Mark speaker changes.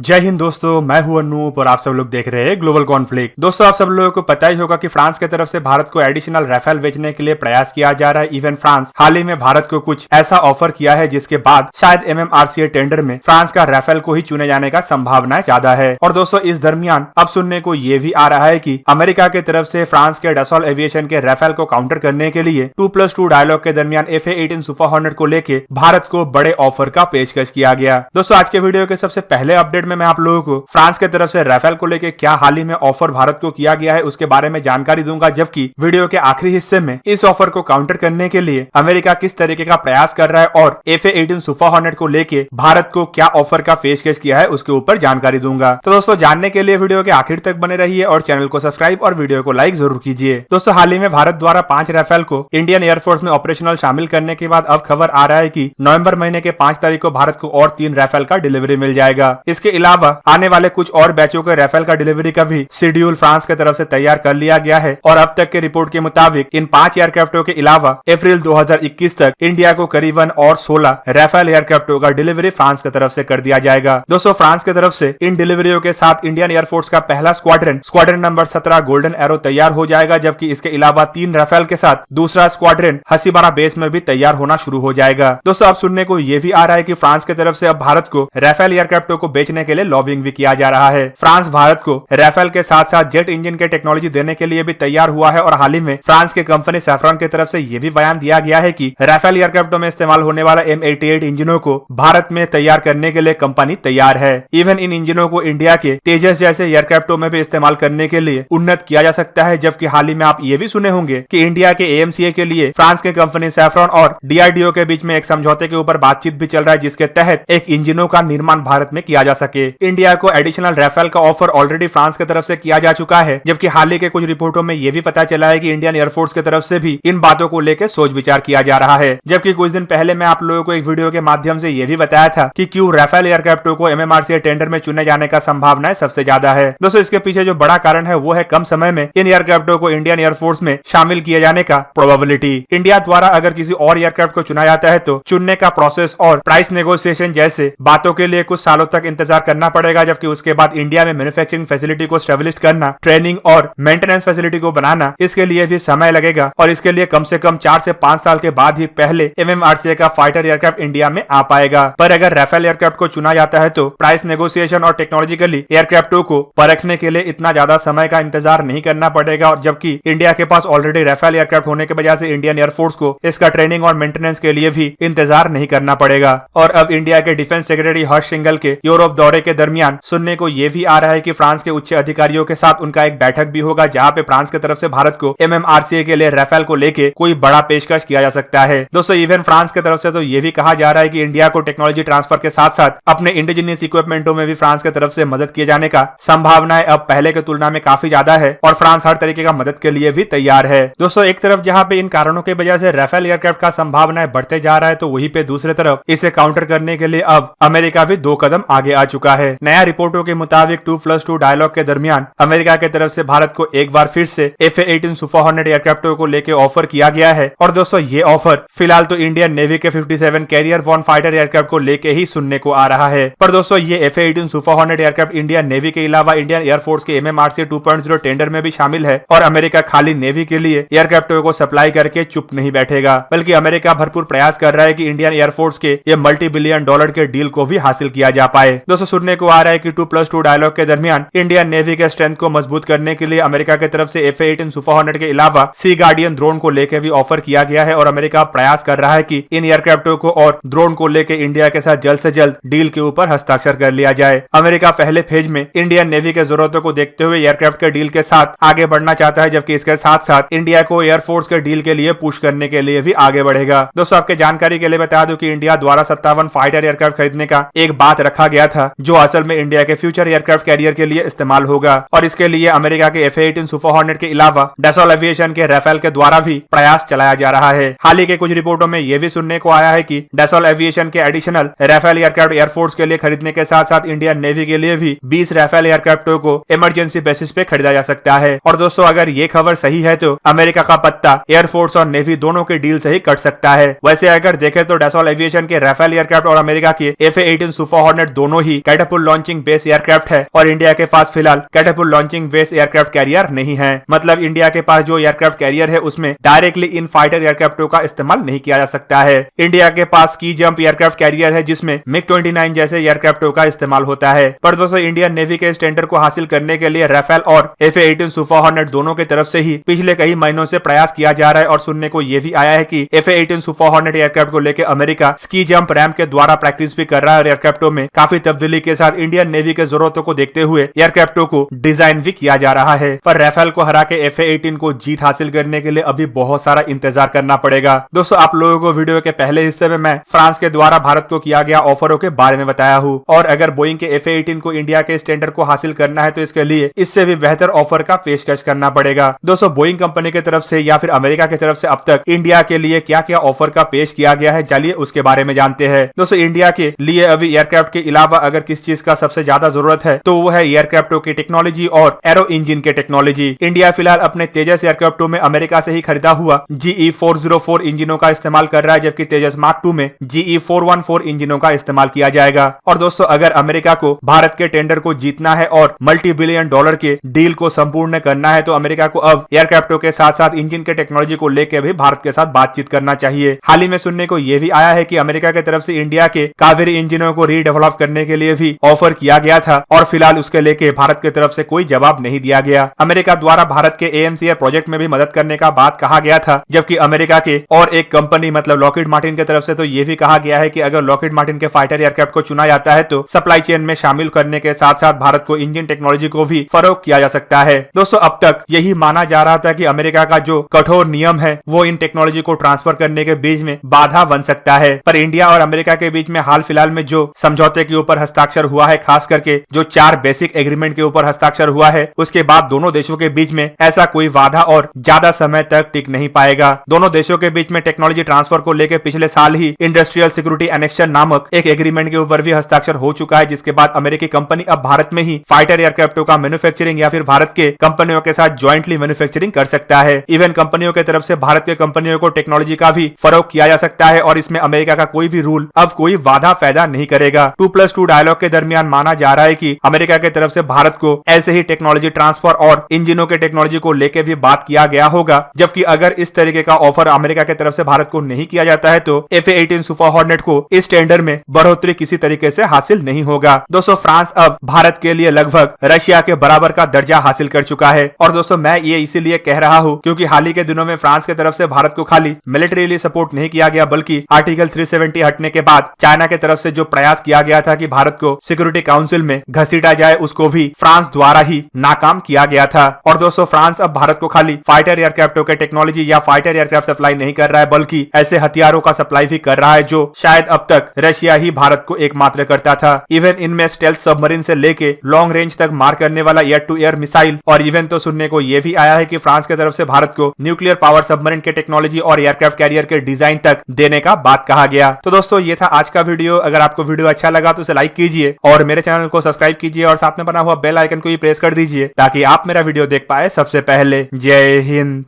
Speaker 1: जय हिंद दोस्तों, मैं हूं अनूप और आप सब लोग देख रहे हैं ग्लोबल कॉन्फ्लिक्ट। दोस्तों, आप सब लोगों को पता ही होगा कि फ्रांस की तरफ से भारत को एडिशनल राफेल बेचने के लिए प्रयास किया जा रहा है। इवन फ्रांस हाल ही में भारत को कुछ ऐसा ऑफर किया है जिसके बाद शायद MMRCA टेंडर में फ्रांस का राफेल को ही चुने जाने का संभावना ज्यादा है। और दोस्तों, इस दरमियान अब सुनने को ये भी आ रहा है कि अमेरिका की तरफ से फ्रांस के डसॉल एविएशन के राफेल को काउंटर करने के लिए 2+2 डायलॉग के दरमियान FA-18 सुपर हॉर्नेट को लेके भारत को बड़े ऑफर का पेशकश किया गया। दोस्तों, आज के वीडियो के सबसे पहले अपडेट में मैं आप लोगों को फ्रांस की तरफ से राफेल को लेके क्या हाल ही में ऑफर भारत को किया गया है उसके बारे में जानकारी दूंगा, जबकि वीडियो के आखिरी हिस्से में इस ऑफर को काउंटर करने के लिए अमेरिका किस तरीके का प्रयास कर रहा है और FA-18 सुपर हॉर्नेट को लेके भारत को क्या ऑफर का पेशकश किया है उसके ऊपर जानकारी दूंगा। तो दोस्तों, जानने के लिए वीडियो के आखिर तक बने रहिए और चैनल को सब्सक्राइब और वीडियो को लाइक जरूर कीजिए। दोस्तों, हाल ही में भारत द्वारा 5 राफेल को इंडियन एयरफोर्स में ऑपरेशनल शामिल करने के बाद अब खबर आ रहा है कि नवंबर महीने के 5 तारीख को भारत को और 3 राफेल का डिलीवरी मिल जाएगा। इसके अलावा आने वाले कुछ और बैचों के राफेल का डिलीवरी का भी शेड्यूल फ्रांस की तरफ से तैयार कर लिया गया है और अब तक के रिपोर्ट के मुताबिक इन 5 एयरक्राफ्टों के अलावा अप्रैल 2021 तक इंडिया को करीबन और 16 राफेल एयरक्राफ्टों का डिलीवरी फ्रांस की तरफ से कर दिया जाएगा। दोस्तों, फ्रांस की तरफ से इन डिलीवरियों के साथ इंडियन एयरफोर्स का पहला स्क्वाड्रन नंबर 17 गोल्डन एरो तैयार हो जाएगा, जबकि इसके अलावा 3 राफेल के साथ दूसरा स्क्वाड्रन हसीबारा बेस में भी तैयार होना शुरू हो जाएगा। दोस्तों, अब सुनने को यह भी आ रहा है कि फ्रांस की तरफ से अब भारत को राफेल एयरक्राफ्टों को बेचने के लिए लॉबिंग भी किया जा रहा है। फ्रांस भारत को राफेल के साथ साथ जेट इंजन के टेक्नोलॉजी देने के लिए भी तैयार हुआ है और हाल ही में फ्रांस के कंपनी सैफ्रॉन की तरफ से यह भी बयान दिया गया है कि राफेल एयरक्राफ्टों में इस्तेमाल होने वाला M88 इंजनों को भारत में तैयार करने के लिए कंपनी तैयार है। इवन इन इंजनों को इंडिया के तेजस जैसे एयरक्राफ्टों में भी इस्तेमाल करने के लिए उन्नत किया जा सकता है। जबकि हाल ही में आप ये भी सुने होंगे कि इंडिया के AMCA के लिए फ्रांस के कंपनी सैफ्रॉन और DRDO के बीच में एक समझौते के ऊपर बातचीत भी चल रहा है, जिसके तहत एक इंजनों का निर्माण भारत में किया जा सके। इंडिया को एडिशनल राफेल का ऑफर ऑलरेडी फ्रांस की तरफ से किया जा चुका है, जबकि हाल ही के कुछ रिपोर्टों में यह भी पता चला है कि इंडियन एयरफोर्स की तरफ से भी इन बातों को लेकर सोच विचार किया जा रहा है। जबकि कुछ दिन पहले मैं आप लोगों को एक वीडियो के माध्यम से यह भी बताया था कि क्यों राफेल एयरक्राफ्टों को MMRCA टेंडर में चुने जाने का संभावना सबसे ज्यादा है। दोस्तों, इसके पीछे जो बड़ा कारण है वो है कम समय में इन एयरक्राफ्टों को इंडियन एयरफोर्स में शामिल किए जाने का प्रोबेबिलिटी। इंडिया द्वारा अगर किसी और एयरक्राफ्ट को चुना जाता है तो चुनने का प्रोसेस और प्राइस नेगोशिएशन जैसे बातों के लिए कुछ सालों तक इंतजार करना पड़ेगा, जबकि उसके बाद इंडिया में मैन्युफैक्चरिंग फैसिलिटी को स्टेब्लिश करना, ट्रेनिंग और मेंटेनेंस फैसिलिटी को बनाना, इसके लिए भी समय लगेगा और इसके लिए कम से कम 4 से 5 साल के बाद ही पहले MMRCA का फाइटर एयरक्राफ्ट इंडिया में आ पाएगा। पर अगर राफेल एयरक्राफ्ट को चुना जाता है तो प्राइस नेगोशिएशन और टेक्नोलॉजिकली एयरक्राफ्टों को परखने के लिए इतना ज्यादा समय का इंतजार नहीं करना पड़ेगा, और जबकि इंडिया के पास ऑलरेडी राफेल एयरक्राफ्ट होने की वजह से इंडियन एयरफोर्स को इसका ट्रेनिंग और मेंटेनेंस के लिए भी इंतजार नहीं करना पड़ेगा। और अब इंडिया के डिफेंस सेक्रेटरी हर्ष श्रृंगल के यूरोप दौरे के दरमियान सुनने को यह भी आ रहा है कि फ्रांस के उच्च अधिकारियों के साथ उनका एक बैठक भी होगा, जहां पे फ्रांस की तरफ से भारत को MMRCA के लिए राफेल को लेके कोई बड़ा पेशकश किया जा सकता है। दोस्तों, इवन फ्रांस की तरफ से तो यह भी कहा जा रहा है कि इंडिया को टेक्नोलॉजी ट्रांसफर के साथ साथ अपने इंडिजिनियस इक्विपमेंटों में भी फ्रांस की तरफ से मदद किए जाने का संभावनाएं अब पहले की तुलना में काफी ज्यादा है और फ्रांस हर तरीके का मदद के लिए भी तैयार है। दोस्तों, एक तरफ जहां पे इन कारणों की वजह से राफेल एयरक्राफ्ट का संभावनाएं बढ़ते जा रहा है, तो वहीं पे दूसरी तरफ इसे काउंटर करने के लिए अब अमेरिका भी 2 कदम आगे आ चुका है। नया रिपोर्टों के मुताबिक 2+2 डायलॉग के दरमियान अमेरिका की तरफ से भारत को एक बार फिर से FA-18 सुपर हॉर्नेट एयरक्राफ्टों को लेकर ऑफर किया गया है। और दोस्तों, ये ऑफर फिलहाल तो इंडियन नेवी के 57 कैरियर वन फाइटर एयरक्राफ्ट को लेके ही सुनने को आ रहा है। पर दोस्तों, ये FA-18 super hornet aircraft Indian navy के अलावा इंडियन एयरफोर्स के MMRCA 2.0 टेंडर में भी शामिल है और अमेरिका खाली नेवी के लिए एयरक्राफ्टों को सप्लाई करके चुप नहीं बैठेगा, बल्कि अमेरिका भरपूर प्रयास कर रहा है कि इंडियन एयरफोर्स के ये $multi-billion के डील को भी हासिल किया जा पाए। दोस्तों, सुनने को आ रहा है कि 2+2 डायलॉग के दरमियान इंडियन नेवी के स्ट्रेंथ को मजबूत करने के लिए अमेरिका की तरफ से FA-18 सुपर हॉर्नेट के अलावा सी गार्डियन ड्रोन को लेकर भी ऑफर किया गया है और अमेरिका प्रयास कर रहा है कि इन एयरक्राफ्टों को और ड्रोन को लेकर इंडिया के साथ जल्द से जल्द डील के ऊपर हस्ताक्षर कर लिया जाए। अमेरिका पहले फेज में इंडियन नेवी के जरूरतों को देखते हुए एयरक्राफ्ट के डील के साथ आगे बढ़ना चाहता है, जबकि इसके साथ साथ इंडिया को एयरफोर्स के डील के लिए पुश करने के लिए भी आगे बढ़ेगा। दोस्तों, आपके जानकारी के लिए बता दूं कि इंडिया द्वारा 57 फाइटर एयरक्राफ्ट खरीदने का एक बात रखा गया था, जो असल में इंडिया के फ्यूचर एयरक्राफ्ट कैरियर के लिए इस्तेमाल होगा और इसके लिए अमेरिका के FA-18 सुपर हॉर्नेट के अलावा डसॉल एविएशन के राफेल के द्वारा भी प्रयास चलाया जा रहा है। हाल ही के कुछ रिपोर्टों में यह भी सुनने को आया है कि डसॉल एविएशन के एडिशनल राफेल एयरक्राफ्ट एयरफोर्स के लिए खरीदने के साथ साथ इंडियन नेवी के लिए भी 20 राफेल एयरक्राफ्टों को इमरजेंसी बेसिस पे खरीदा जा सकता है। और दोस्तों, अगर ये खबर सही है तो अमेरिका का पत्ता एयरफोर्स और नेवी दोनों के डील से ही कट सकता है। वैसे अगर देखें तो डसॉल एविएशन के राफेल एयरक्राफ्ट और अमेरिका के FA-18 सुपर हॉर्नेट दोनों ही कैटेपुल लॉन्चिंग बेस एयरक्राफ्ट है और इंडिया के पास फिलहाल कैटेपुल लॉन्चिंग बेस एयरक्राफ्ट कैरियर नहीं है। मतलब इंडिया के पास जो एयरक्राफ्ट कैरियर है उसमें डायरेक्टली इन फाइटर एयरक्राफ्टों का इस्तेमाल नहीं किया जा सकता है। इंडिया के पास की जंप एयरक्राफ्ट कैरियर है जिसमें MiG-29 जैसे एयरक्राफ्टों का इस्तेमाल होता है। पर दोस्तों इंडियन नेवी के स्टैंडर्ड को हासिल करने के लिए राफेल और F/A-18 सुपर हॉर्नेट दोनों की तरफ से ही पिछले कई महीनों से प्रयास किया जा रहा है और सुनने को यह भी आया है कि F/A-18 सुपर हॉर्नेट एयरक्राफ्ट को लेकर अमेरिका स्की जंप रैंप के द्वारा प्रैक्टिस भी कर रहा है और एयरक्राफ्टों में काफी तब्दीली के साथ इंडियन नेवी के जरूरतों को देखते हुए एयरक्राफ्टों को डिजाइन भी किया जा रहा है। पर राफेल को हरा के F/A-18 को जीत हासिल करने के लिए अभी बहुत सारा इंतजार करना पड़ेगा। दोस्तों आप लोगों को वीडियो के पहले हिस्से में मैं फ्रांस के द्वारा भारत को किया गया ऑफरों के बारे में बताया हूँ और अगर बोइंग के F/A-18 को इंडिया के स्टैंडर्ड को हासिल करना है तो इसके लिए इससे भी बेहतर ऑफर का पेशकश करना पड़ेगा। दोस्तों बोइंग कंपनी की तरफ से या फिर अमेरिका की तरफ से अब तक इंडिया के लिए क्या क्या ऑफर का पेश किया गया है, चलिए उसके बारे में जानते हैं। दोस्तों इंडिया के लिए अभी एयरक्राफ्ट के अलावा अगर किस चीज का सबसे ज्यादा जरूरत है तो वो है एयरक्राफ्टों की टेक्नोलॉजी और एरो इंजन के टेक्नोलॉजी। इंडिया फिलहाल अपने तेजस एयरक्राफ्टों में अमेरिका से ही खरीदा हुआ GE-404 इंजनों का इस्तेमाल कर रहा है, जबकि तेजस मार्क 2 में GE-414 इंजनों का इस्तेमाल किया जाएगा। और दोस्तों अगर अमेरिका को भारत के टेंडर को जीतना है और मल्टी बिलियन डॉलर के डील को संपूर्ण करना है तो अमेरिका को अब एयरक्राफ्टों के साथ साथ इंजन के टेक्नोलॉजी को लेकर भी भारत के साथ बातचीत करना चाहिए। हाल ही में सुनने को यह भी आया है कि अमेरिका की तरफ से इंडिया के कावेरी इंजनों को रीडेवलप करने के लिए भी ऑफर किया गया था और फिलहाल उसके लेके भारत की तरफ से कोई जवाब नहीं दिया गया। अमेरिका द्वारा भारत के AMCA प्रोजेक्ट में भी मदद करने का बात कहा गया था, जबकि अमेरिका के और एक कंपनी मतलब लॉकहीड मार्टिन की तरफ से तो यह भी कहा गया है कि अगर लॉकहीड मार्टिन के फाइटर एयरक्राफ्ट को चुना जाता है तो सप्लाई चेन में शामिल करने के साथ साथ भारत को इंजन टेक्नोलॉजी को भी फरोग किया जा सकता है। दोस्तों अब तक यही माना जा रहा था कि अमेरिका का जो कठोर नियम है वो इन टेक्नोलॉजी को ट्रांसफर करने के बीच में बाधा बन सकता है, पर इंडिया और अमेरिका के बीच में हाल फिलहाल में जो समझौते के ऊपर हस्ताक्षर हुआ है, खास करके जो 4 बेसिक एग्रीमेंट के ऊपर हस्ताक्षर हुआ है, उसके बाद दोनों देशों के बीच में ऐसा कोई वादा और ज्यादा समय तक टिक नहीं पाएगा। दोनों देशों के बीच में टेक्नोलॉजी ट्रांसफर को लेकर पिछले साल ही इंडस्ट्रियल सिक्योरिटी एनेक्शन नामक एक एग्रीमेंट के ऊपर भी हस्ताक्षर हो चुका है, जिसके बाद अमेरिकी कंपनी अब भारत में ही फाइटर एयरक्राफ्टों का मैन्युफैक्चरिंग या फिर भारत के कंपनियों के साथ ज्वाइंटली मैन्युफैक्चरिंग कर सकता है। इवन कंपनियों की तरफ से भारत के कंपनियों को टेक्नोलॉजी का भी फरोग किया जा सकता है और इसमें अमेरिका का कोई भी रूल अब कोई बाधा पैदा नहीं करेगा। 2+2 डायलॉग के दरमियान माना जा रहा है कि अमेरिका की तरफ से भारत को ऐसे ही टेक्नोलॉजी ट्रांसफर और इंजनों के टेक्नोलॉजी को लेकर भी बात किया गया होगा, जबकि अगर इस तरीके का ऑफर अमेरिका की तरफ से भारत को नहीं किया जाता है तो F/A-18 सुपर हॉर्नेट को इस टेंडर में बढ़ोतरी किसी तरीके से हासिल नहीं होगा। दोस्तों फ्रांस अब भारत के लिए लगभग रशिया के बराबर का दर्जा हासिल कर चुका है और दोस्तों मैं ये इसीलिए कह रहा हूँ क्योंकि हाल ही के दिनों में फ्रांस की तरफ से भारत को खाली मिलिट्रीली सपोर्ट नहीं किया गया, बल्कि आर्टिकल 370 हटने के बाद चाइना की तरफ से जो प्रयास किया गया था कि भारत को सिक्योरिटी काउंसिल में घसीटा जाए, उसको भी फ्रांस द्वारा ही नाकाम किया गया था। और दोस्तों फ्रांस अब भारत को खाली फाइटर एयरक्राफ्टों के टेक्नोलॉजी या फाइटर एयरक्राफ्ट सप्लाई नहीं कर रहा है, बल्कि ऐसे हथियारों का सप्लाई भी कर रहा है जो शायद अब तक रशिया ही भारत को एकमात्र करता था। इवन इनमें स्टेल्थ सबमरीन से लेके लॉन्ग रेंज तक मार करने वाला एयर टू एयर मिसाइल और इवन तो सुनने को यह भी आया है कि फ्रांस की तरफ से भारत को न्यूक्लियर पावर सबमरीन के टेक्नोलॉजी और एयरक्राफ्ट कैरियर के डिजाइन तक देने का बात कहा गया। तो दोस्तों ये था आज का वीडियो। अगर आपको वीडियो अच्छा लगा तो उसे लाइक कीजिए और मेरे चैनल को सब्सक्राइब कीजिए और साथ में बना हुआ बेल आइकन को भी प्रेस कर दीजिए ताकि आप मेरा वीडियो देख पाए सबसे पहले। जय हिंद।